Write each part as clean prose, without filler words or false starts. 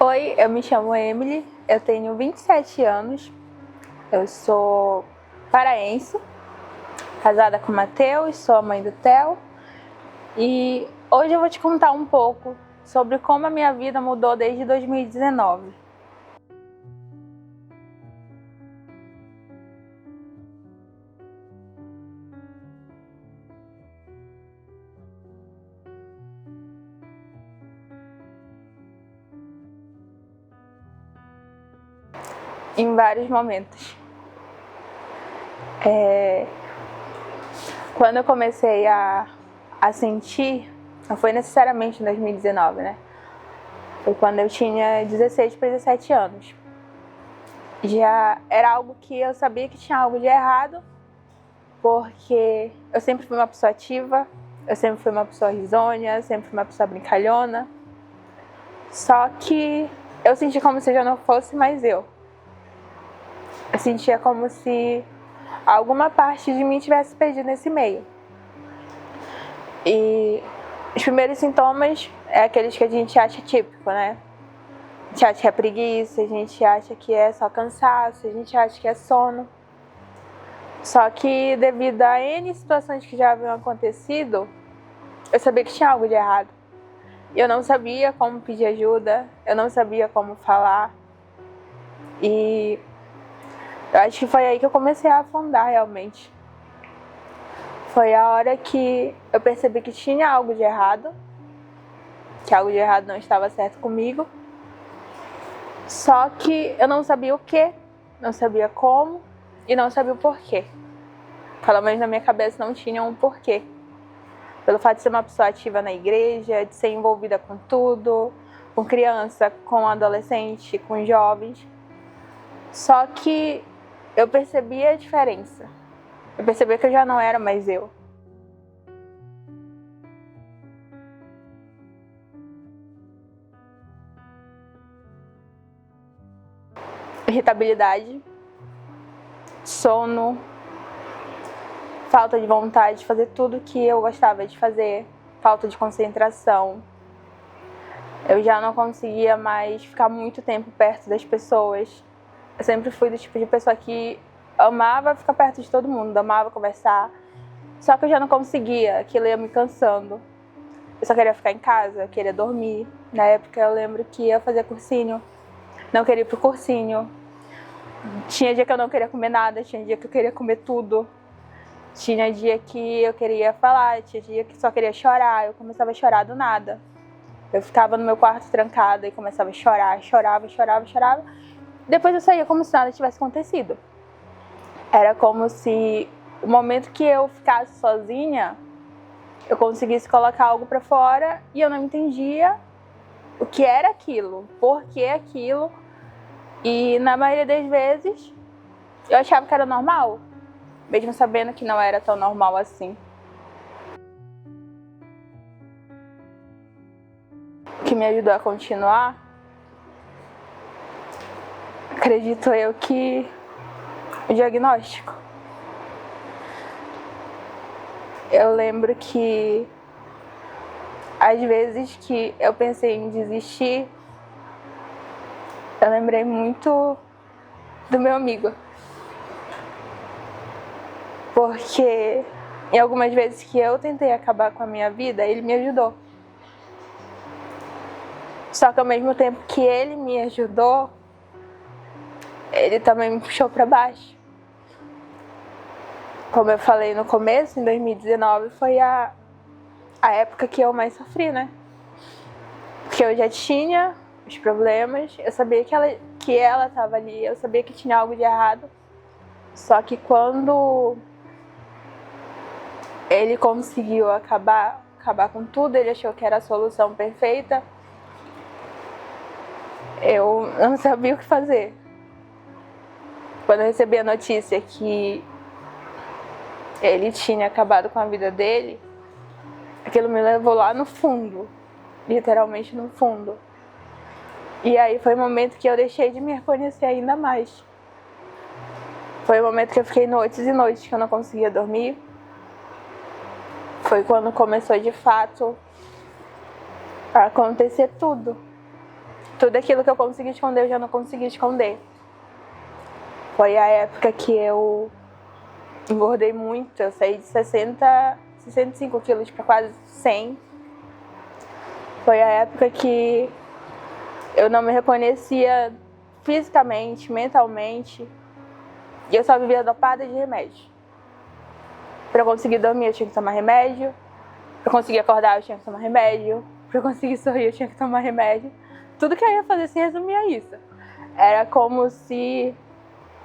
Oi, eu me chamo Emily, eu tenho 27 anos, eu sou paraense, casada com o Matheus, sou a mãe do Theo e hoje eu vou te contar um pouco sobre como a minha vida mudou desde 2019. Em vários momentos. Quando eu comecei a sentir, não foi necessariamente em 2019, né? Foi quando eu tinha 16 para 17 anos. Já era algo que eu sabia que tinha algo de errado, porque eu sempre fui uma pessoa ativa, eu sempre fui uma pessoa risonha, sempre fui uma pessoa brincalhona. Só que eu sentia como se eu já não fosse mais eu. Eu sentia como se alguma parte de mim tivesse perdido nesse meio. E os primeiros sintomas é aqueles que a gente acha típico, né? A gente acha que é preguiça, a gente acha que é só cansaço, a gente acha que é sono. Só que devido a N situações que já haviam acontecido, eu sabia que tinha algo de errado. Eu não sabia como pedir ajuda, eu não sabia como falar. E eu acho que foi aí que eu comecei a afundar realmente. Foi a hora que eu percebi que tinha algo de errado, que algo de errado não estava certo comigo. Só que eu não sabia o que, não sabia como e não sabia o porquê. Pelo menos na minha cabeça não tinha um porquê. Pelo fato de ser uma pessoa ativa na igreja, de ser envolvida com tudo, com criança, com adolescente, com jovens. Só que eu percebi a diferença. Eu percebi que eu já não era mais eu. Irritabilidade, sono, falta de vontade de fazer tudo que eu gostava de fazer, falta de concentração. Eu já não conseguia mais ficar muito tempo perto das pessoas. Eu sempre fui do tipo de pessoa que amava ficar perto de todo mundo, amava conversar. Só que eu já não conseguia, aquilo ia me cansando. Eu só queria ficar em casa, eu queria dormir. Na época eu lembro que ia fazer cursinho, não queria ir pro cursinho. Tinha dia que eu não queria comer nada, tinha dia que eu queria comer tudo. Tinha dia que eu queria falar, tinha dia que só queria chorar. Eu começava a chorar do nada. Eu ficava no meu quarto trancada e começava a chorar, chorava. Depois eu saía como se nada tivesse acontecido. Era como se o momento que eu ficasse sozinha, eu conseguisse colocar algo pra fora e eu não entendia o que era aquilo, por que aquilo. E na maioria das vezes eu achava que era normal, mesmo sabendo que não era tão normal assim. O que me ajudou a continuar, acredito eu que o diagnóstico. Eu lembro que às vezes que eu pensei em desistir, eu lembrei muito do meu amigo. Porque em algumas vezes que eu tentei acabar com a minha vida, ele me ajudou. Só que ao mesmo tempo que ele me ajudou, ele também me puxou para baixo. Como eu falei no começo, em 2019 foi a época que eu mais sofri, né? Porque eu já tinha os problemas, eu sabia que ela estava ali, eu sabia que tinha algo de errado. Só que quando ele conseguiu acabar com tudo, ele achou que era a solução perfeita, eu não sabia o que fazer. Quando eu recebi a notícia que ele tinha acabado com a vida dele, aquilo me levou lá no fundo, literalmente no fundo. E aí foi o momento que eu deixei de me reconhecer ainda mais. Foi o momento que eu fiquei noites e noites que eu não conseguia dormir. Foi quando começou de fato a acontecer tudo. tudo aquilo que eu consegui esconder, eu já não consegui esconder. Foi a época que eu engordei muito, eu saí de 65 quilos para quase 100. Foi a época que eu não me reconhecia fisicamente, mentalmente, e eu só vivia dopada de remédio. Para eu conseguir dormir, eu tinha que tomar remédio. Para eu conseguir acordar, eu tinha que tomar remédio. Para eu conseguir sorrir, eu tinha que tomar remédio. Tudo que eu ia fazer se resumia a isso. Era como se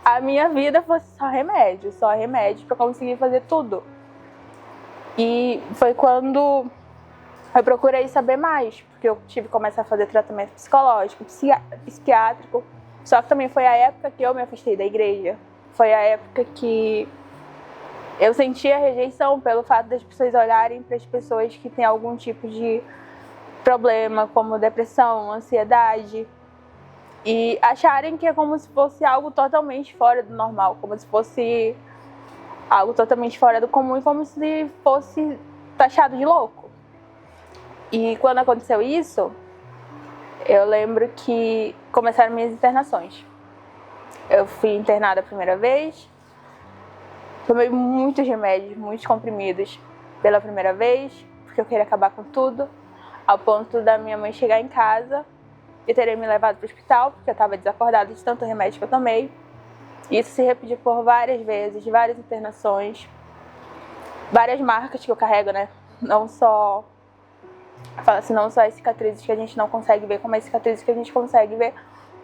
a minha vida fosse só remédio para eu conseguir fazer tudo. E foi quando eu procurei saber mais, porque eu tive que começar a fazer tratamento psicológico, psiquiátrico. Só que também foi a época que eu me afastei da igreja. Foi a época que eu sentia rejeição pelo fato das pessoas olharem para as pessoas que têm algum tipo de problema, como depressão, ansiedade, e acharem que é como se fosse algo totalmente fora do normal, como se fosse algo totalmente fora do comum e como se fosse taxado de louco. E quando aconteceu isso, eu lembro que começaram minhas internações. Eu fui internada a primeira vez, tomei muitos remédios, muitos comprimidos pela primeira vez, porque eu queria acabar com tudo, ao ponto da minha mãe chegar em casa e terem me levado para o hospital, porque eu estava desacordada de tanto remédio que eu tomei. Isso se repetiu por várias vezes, várias internações, várias marcas que eu carrego, né? Não só as cicatrizes que a gente não consegue ver, como as cicatrizes que a gente consegue ver,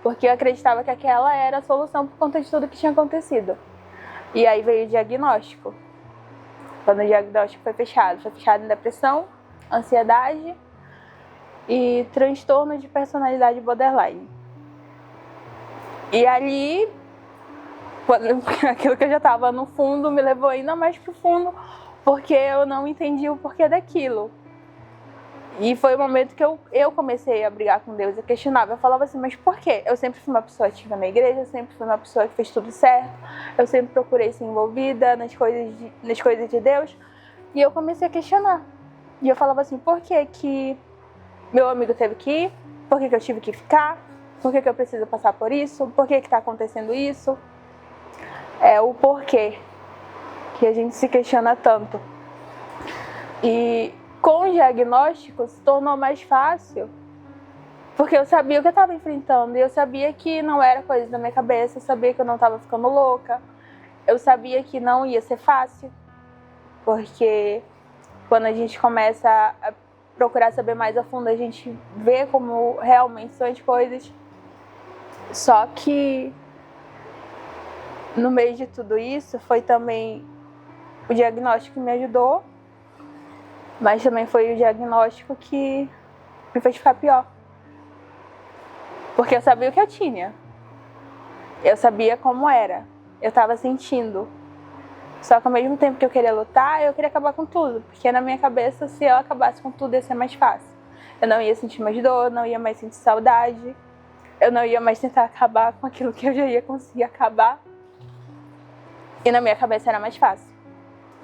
porque eu acreditava que aquela era a solução por conta de tudo que tinha acontecido. E aí veio o diagnóstico. Quando o diagnóstico foi fechado em depressão, ansiedade e transtorno de personalidade borderline. E ali, aquilo que eu já estava no fundo me levou ainda mais pro fundo, porque eu não entendi o porquê daquilo. E foi o momento que eu comecei a brigar com Deus, eu questionava, eu falava assim, mas por quê? Eu sempre fui uma pessoa ativa na igreja, eu sempre fui uma pessoa que fez tudo certo, eu sempre procurei ser envolvida nas coisas de Deus, e eu comecei a questionar. E eu falava assim, por que que meu amigo teve que ir? Por que que eu tive que ficar? Por que que eu preciso passar por isso? Por que que tá acontecendo isso? É o porquê que a gente se questiona tanto. E com o diagnóstico se tornou mais fácil, porque eu sabia o que eu estava enfrentando, e eu sabia que não era coisa da minha cabeça, eu sabia que eu não estava ficando louca, eu sabia que não ia ser fácil, porque quando a gente começa a procurar saber mais a fundo, a gente vê como realmente são as coisas. Só que no meio de tudo isso foi também o diagnóstico que me ajudou, mas também foi o diagnóstico que me fez ficar pior. Porque eu sabia o que eu tinha. Eu sabia como era. Eu estava sentindo. Só que ao mesmo tempo que eu queria lutar, eu queria acabar com tudo. Porque na minha cabeça, se eu acabasse com tudo, ia ser mais fácil. Eu não ia sentir mais dor, não ia mais sentir saudade. Eu não ia mais tentar acabar com aquilo que eu já ia conseguir acabar. E na minha cabeça era mais fácil.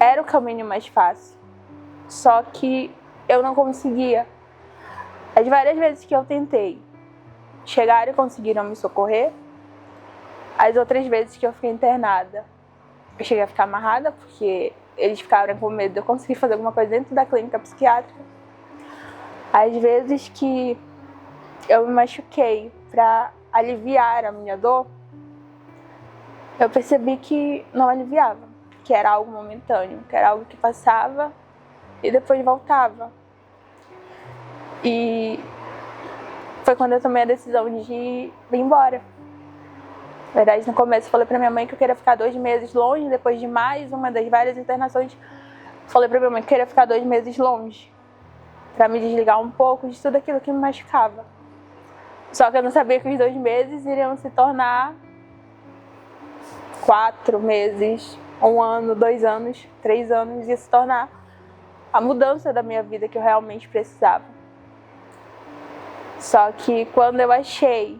Era o caminho mais fácil. Só que eu não conseguia. As várias vezes que eu tentei, chegaram e conseguiram me socorrer. As outras vezes que eu fiquei internada, eu cheguei a ficar amarrada, porque eles ficaram com medo de eu conseguir fazer alguma coisa dentro da clínica psiquiátrica. Às vezes que eu me machuquei para aliviar a minha dor, eu percebi que não aliviava, que era algo momentâneo, que era algo que passava e depois voltava. E foi quando eu tomei a decisão de ir embora. Na verdade, no começo eu falei pra minha mãe que eu queria ficar 2 meses longe, depois de mais uma das várias internações, falei pra minha mãe que eu queria ficar 2 meses longe, pra me desligar um pouco de tudo aquilo que me machucava. Só que eu não sabia que os 2 meses iriam se tornar 4 meses, 1 ano, 2 anos, 3 anos, ia se tornar a mudança da minha vida que eu realmente precisava. Só que quando eu achei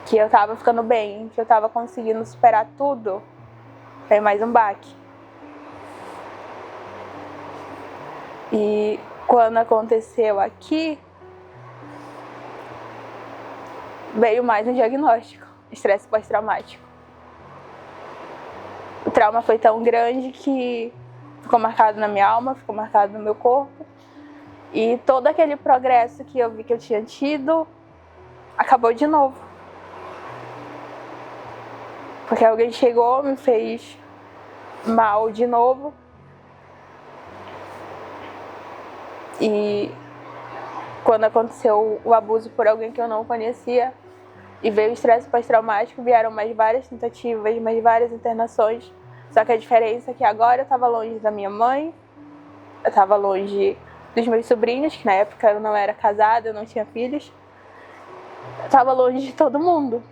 que eu tava ficando bem, que eu tava conseguindo superar tudo, foi mais um baque. E quando aconteceu aqui, veio mais um diagnóstico, estresse pós-traumático. O trauma foi tão grande que ficou marcado na minha alma, ficou marcado no meu corpo. E todo aquele progresso que eu vi que eu tinha tido, acabou de novo. Porque alguém chegou, me fez mal de novo. E quando aconteceu o abuso por alguém que eu não conhecia e veio o estresse pós-traumático, vieram mais várias tentativas, mais várias internações. Só que a diferença é que agora eu estava longe da minha mãe, eu estava longe dos meus sobrinhos, que na época eu não era casada, eu não tinha filhos. Eu estava longe de todo mundo.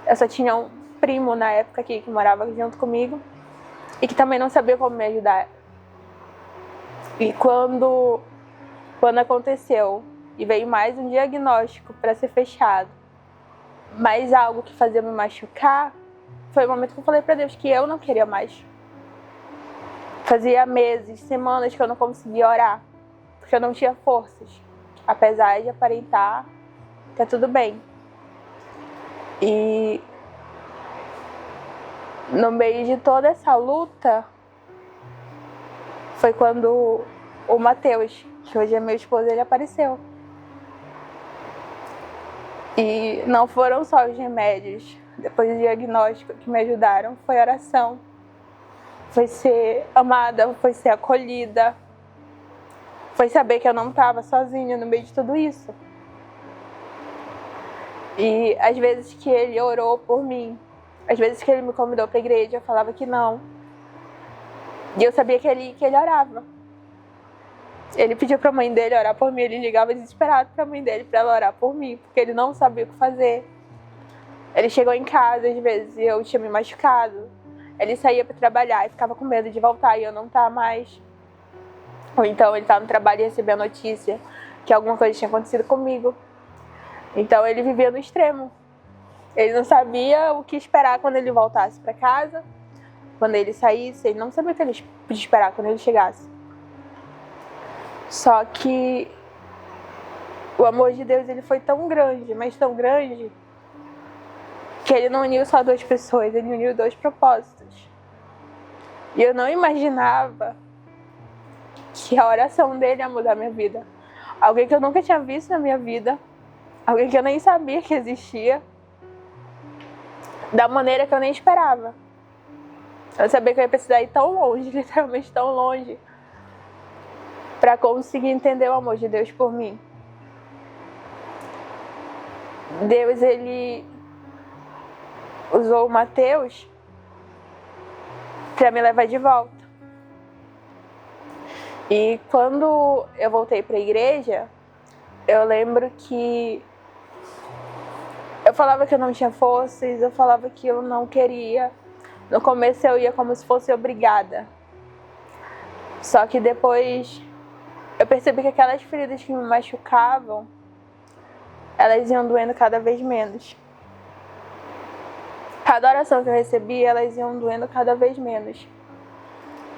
Eu só tinha um primo na época aqui que morava junto comigo e que também não sabia como me ajudar. E quando aconteceu e veio mais um diagnóstico para ser fechado, mais algo que fazia me machucar, foi o momento que eu falei para Deus que eu não queria mais. Fazia meses, semanas que eu não conseguia orar, porque eu não tinha forças, apesar de aparentar que tá tudo bem. E no meio de toda essa luta, foi quando o Matheus, que hoje é meu esposo, ele apareceu. E não foram só os remédios, depois do diagnóstico, que me ajudaram, foi oração. Foi ser amada, foi ser acolhida, foi saber que eu não estava sozinha no meio de tudo isso. E às vezes que ele orou por mim, às vezes que ele me convidou para a igreja, eu falava que não. E eu sabia que ele orava. Ele pediu para a mãe dele orar por mim, ele ligava desesperado para a mãe dele para ela orar por mim, porque ele não sabia o que fazer. Ele chegou em casa às vezes e eu tinha me machucado. Ele saía para trabalhar e ficava com medo de voltar e eu não estar mais. Ou então ele estava no trabalho e recebia a notícia que alguma coisa tinha acontecido comigo. Então ele vivia no extremo. Ele não sabia o que esperar quando ele voltasse para casa, quando ele saísse, ele não sabia o que ele podia esperar quando ele chegasse. Só que o amor de Deus, ele foi tão grande, mas tão grande, que ele não uniu só duas pessoas, ele uniu dois propósitos. E eu não imaginava que a oração dele ia mudar minha vida. Alguém que eu nunca tinha visto na minha vida, alguém que eu nem sabia que existia, da maneira que eu nem esperava. Eu sabia que eu ia precisar ir tão longe, literalmente tão longe, para conseguir entender o amor de Deus por mim. Deus, ele usou o Matheus para me levar de volta. E quando eu voltei para a igreja, eu lembro que eu falava que eu não tinha forças, eu falava que eu não queria. No começo eu ia como se fosse obrigada. Só que depois eu percebi que aquelas feridas que me machucavam, elas iam doendo cada vez menos. Cada oração que eu recebia, elas iam doendo cada vez menos.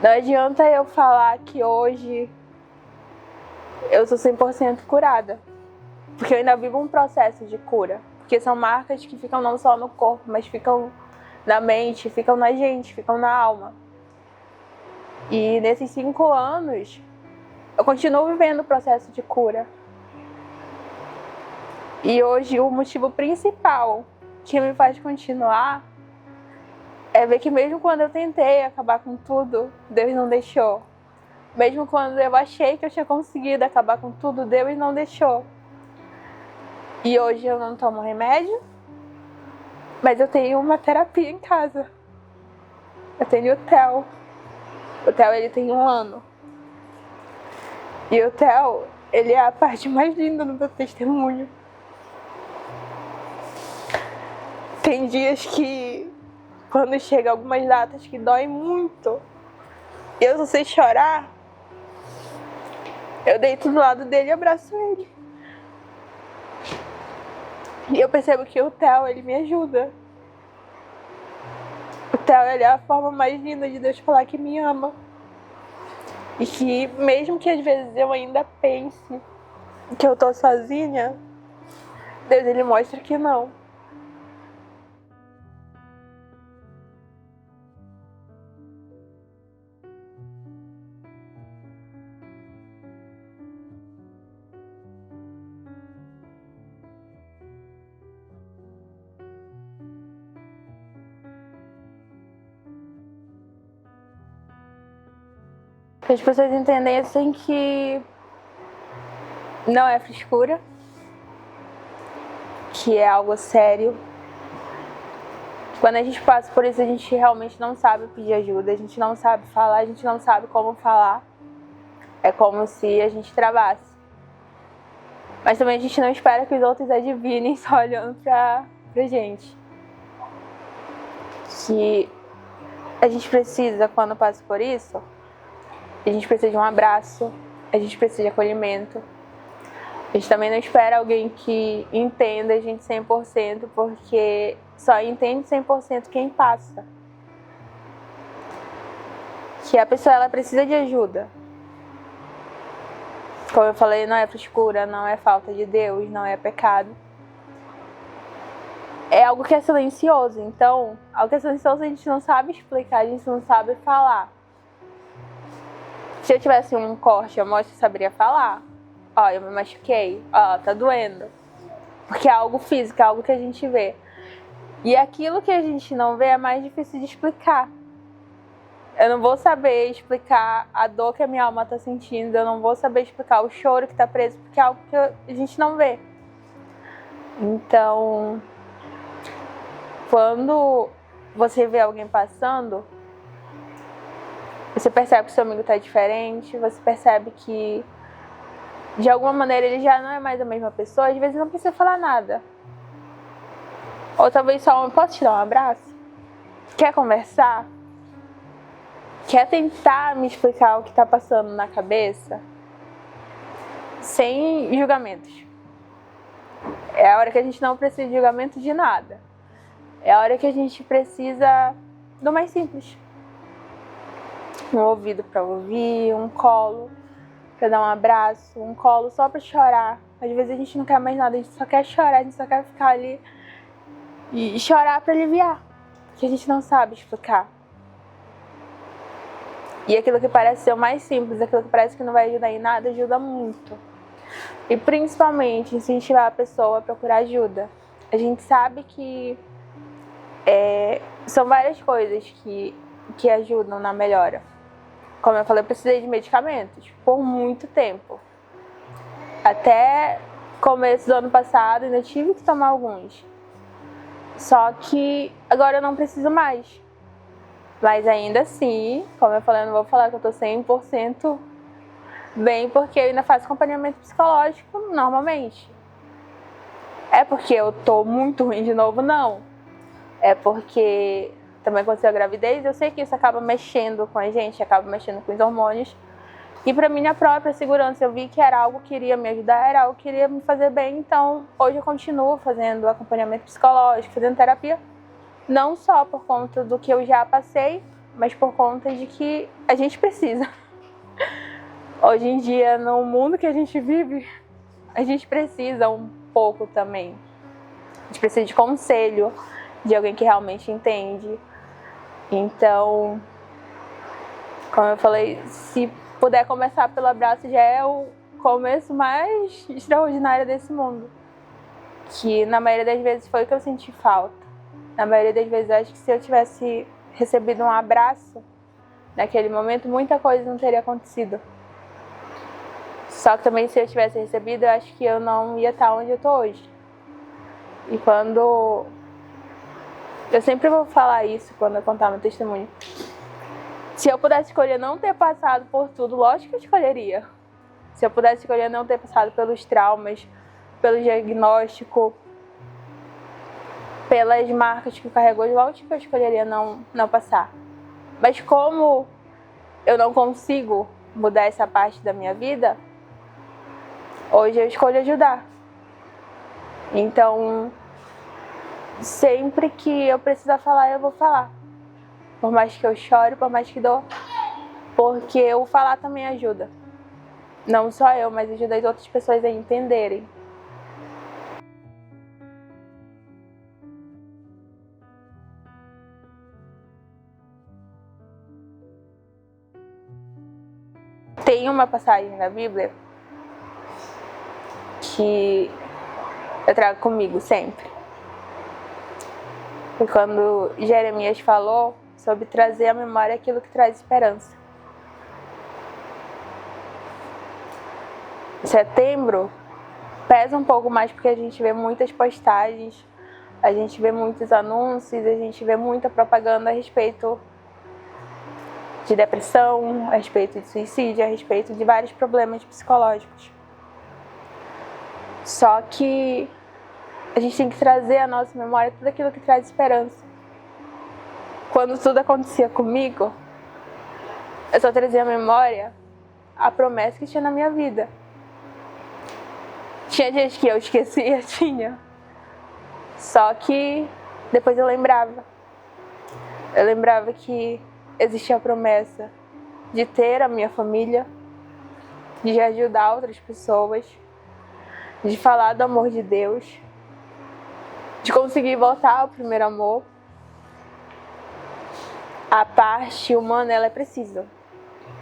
Não adianta eu falar que hoje eu sou 100% curada, porque eu ainda vivo um processo de cura. Porque são marcas que ficam não só no corpo, mas ficam na mente, ficam na gente, ficam na alma. E nesses 5 anos, eu continuo vivendo o processo de cura. E hoje o motivo principal que me faz continuar é ver que mesmo quando eu tentei acabar com tudo, Deus não deixou. Mesmo quando eu achei que eu tinha conseguido acabar com tudo, Deus não deixou. E hoje eu não tomo remédio, mas eu tenho uma terapia em casa. Eu tenho o Theo. O Theo, ele tem 1 ano. E o Theo, ele é a parte mais linda do meu testemunho. Tem dias que, quando chega algumas datas que doem muito, eu só sei chorar, eu deito do lado dele e abraço ele. E eu percebo que o Theo, ele me ajuda. O Theo, ele é a forma mais linda de Deus falar que me ama. E que mesmo que às vezes eu ainda pense que eu tô sozinha, Deus, ele mostra que não. Porque as pessoas entendem assim que não é frescura, que é algo sério. Quando a gente passa por isso, a gente realmente não sabe pedir ajuda, a gente não sabe falar, a gente não sabe como falar. É como se a gente travasse. Mas também a gente não espera que os outros adivinem só olhando pra gente. Que a gente precisa, quando passa por isso, a gente precisa de um abraço, a gente precisa de acolhimento. A gente também não espera alguém que entenda a gente 100%, porque só entende 100% quem passa. Que a pessoa ela precisa de ajuda. Como eu falei, não é frescura, não é falta de Deus, não é pecado. É algo que é silencioso. Então, algo que é silencioso a gente não sabe explicar, a gente não sabe falar. Se eu tivesse um corte, eu saberia falar. Ó, eu me machuquei. Ó, tá doendo. Porque é algo físico, é algo que a gente vê. E aquilo que a gente não vê é mais difícil de explicar. Eu não vou saber explicar a dor que a minha alma tá sentindo. Eu não vou saber explicar o choro que tá preso, porque é algo que a gente não vê. Então, quando você vê alguém passando, você percebe que o seu amigo tá diferente, você percebe que de alguma maneira ele já não é mais a mesma pessoa, às vezes não precisa falar nada. Ou talvez só, posso te dar um abraço? Quer conversar? Quer tentar me explicar o que tá passando na cabeça? Sem julgamentos. É a hora que a gente não precisa de julgamento de nada. É a hora que a gente precisa do mais simples. Um ouvido para ouvir, um colo para dar um abraço, um colo só para chorar. Às vezes a gente não quer mais nada, a gente só quer chorar, a gente só quer ficar ali e chorar para aliviar, porque a gente não sabe explicar. E aquilo que parece ser o mais simples, aquilo que parece que não vai ajudar em nada, ajuda muito. E principalmente incentivar a pessoa a procurar ajuda. A gente sabe que são várias coisas que ajudam na melhora. Como eu falei, eu precisei de medicamentos por muito tempo. Até começo do ano passado ainda tive que tomar alguns. Só que agora eu não preciso mais. Mas ainda assim, como eu falei, eu não vou falar que eu tô 100% bem, porque eu ainda faço acompanhamento psicológico normalmente. É porque eu tô muito ruim de novo? Não. É porque também aconteceu a gravidez, eu sei que isso acaba mexendo com a gente, acaba mexendo com os hormônios. E pra minha própria segurança, eu vi que era algo que iria me ajudar, era algo que iria me fazer bem. Então, hoje eu continuo fazendo acompanhamento psicológico, fazendo terapia. Não só por conta do que eu já passei, mas por conta de que a gente precisa. Hoje em dia, no mundo que a gente vive, a gente precisa um pouco também. A gente precisa de conselho, de alguém que realmente entende. Então, como eu falei, se puder começar pelo abraço, já é o começo mais extraordinário desse mundo. Que na maioria das vezes foi o que eu senti falta. Na maioria das vezes, eu acho que se eu tivesse recebido um abraço naquele momento, muita coisa não teria acontecido. Só que também, se eu tivesse recebido, eu acho que eu não ia estar onde eu tô hoje. E quando... Eu sempre vou falar isso quando eu contar meu testemunho. Se eu pudesse escolher não ter passado por tudo, lógico que eu escolheria. Se eu pudesse escolher não ter passado pelos traumas, pelo diagnóstico, pelas marcas que carregou, lógico que eu escolheria não passar. Mas como eu não consigo mudar essa parte da minha vida, hoje eu escolho ajudar. Então, sempre que eu precisar falar, eu vou falar. Por mais que eu chore, por mais que dou. Porque o falar também ajuda. Não só eu, mas ajuda as outras pessoas a entenderem. Tem uma passagem na Bíblia que eu trago comigo sempre. Foi quando Jeremias falou sobre trazer à memória aquilo que traz esperança. Setembro pesa um pouco mais porque a gente vê muitas postagens, a gente vê muitos anúncios, a gente vê muita propaganda a respeito de depressão, a respeito de suicídio, a respeito de vários problemas psicológicos. Só que a gente tem que trazer à nossa memória tudo aquilo que traz esperança. Quando tudo acontecia comigo, eu só trazia à memória a promessa que tinha na minha vida. Tinha dias que eu esquecia, tinha. Só que depois eu lembrava. Eu lembrava que existia a promessa de ter a minha família, de ajudar outras pessoas, de falar do amor de Deus, de conseguir voltar ao primeiro amor. A parte humana, ela é precisa.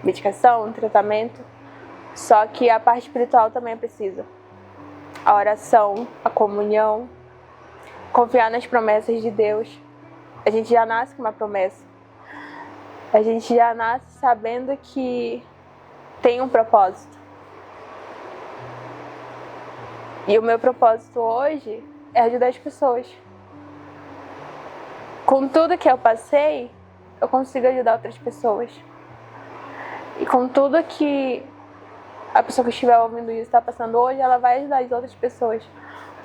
Medicação, tratamento. Só que a parte espiritual também é precisa. A oração, a comunhão, confiar nas promessas de Deus. A gente já nasce com uma promessa. A gente já nasce sabendo que tem um propósito. E o meu propósito hoje é ajudar as pessoas. Com tudo que eu passei, eu consigo ajudar outras pessoas. E com tudo que a pessoa que estiver ouvindo isso está passando hoje, ela vai ajudar as outras pessoas.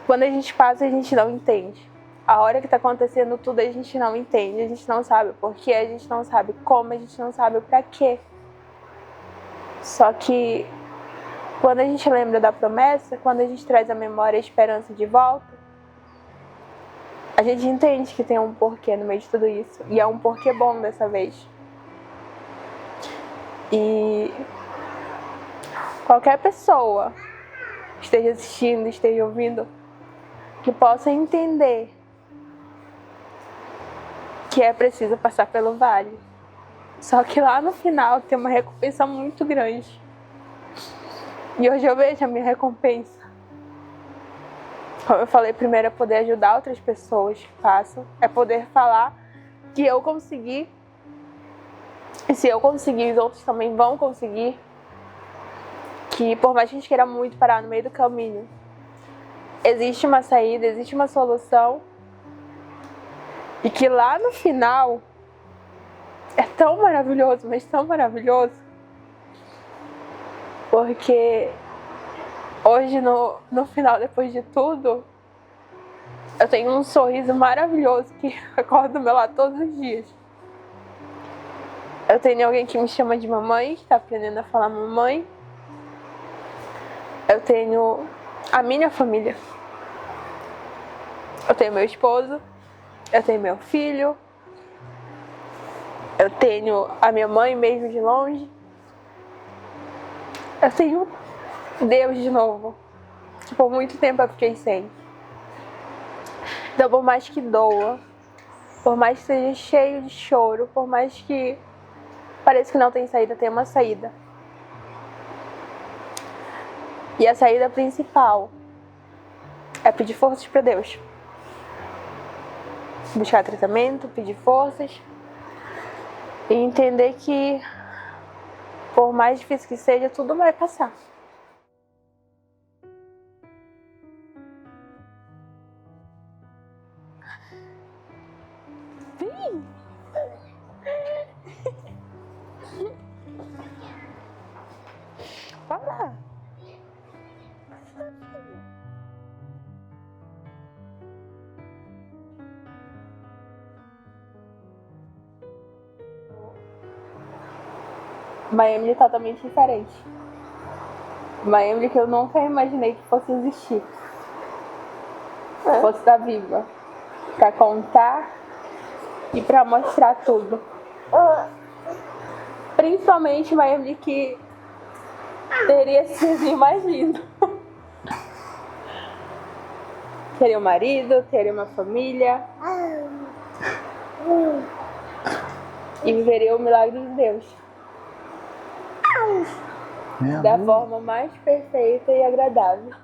Quando a gente passa, a gente não entende. A hora que está acontecendo tudo, a gente não entende. A gente não sabe o porquê, a gente não sabe como, a gente não sabe o pra quê. Só que quando a gente lembra da promessa, quando a gente traz a memória e a esperança de volta, a gente entende que tem um porquê no meio de tudo isso. E é um porquê bom dessa vez. E qualquer pessoa que esteja assistindo, esteja ouvindo, que possa entender que é preciso passar pelo vale. Só que lá no final tem uma recompensa muito grande. E hoje eu vejo a minha recompensa. Como eu falei, primeiro é poder ajudar outras pessoas que passam. É poder falar que eu consegui. E se eu conseguir, os outros também vão conseguir. Que por mais que a gente queira muito parar no meio do caminho, existe uma saída, existe uma solução. E que lá no final é tão maravilhoso, mas tão maravilhoso. Porque hoje, no final, depois de tudo, eu tenho um sorriso maravilhoso que acorda do meu lado todos os dias. Eu tenho alguém que me chama de mamãe, que está aprendendo a falar mamãe. Eu tenho a minha família. Eu tenho meu esposo. Eu tenho meu filho. Eu tenho a minha mãe mesmo de longe. Eu tenho Deus de novo, que por muito tempo eu fiquei sem. Então, por mais que doa, por mais que seja cheio de choro, por mais que pareça que não tem saída, tem uma saída. E a saída principal é pedir forças para Deus. Buscar tratamento, pedir forças e entender que, por mais difícil que seja, tudo vai passar. Vem! Vai lá! Uma Emily totalmente diferente. Uma Emily que eu nunca imaginei que fosse existir. Fosse estar viva. Pra contar e pra mostrar tudo. Principalmente uma Emily que teria sido mais lindo. Teria um marido, teria uma família. E viveria o milagre de Deus. da forma mais perfeita e agradável.